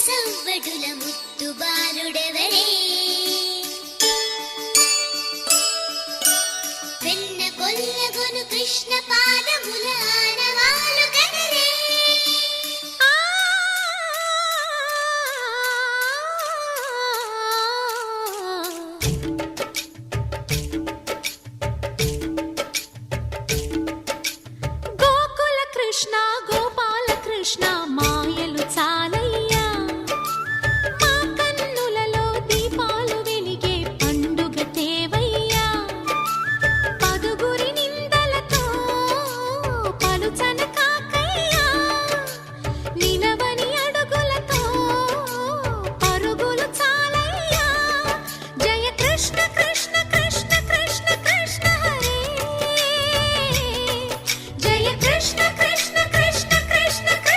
సవ్వడుల ముత్తు బాలుడెవరే వెన్న కొల్లగొను కృష్ణ పాదముల ఆనవాలు కదరే గోకుల కృష్ణ గోపాల కృష్ణ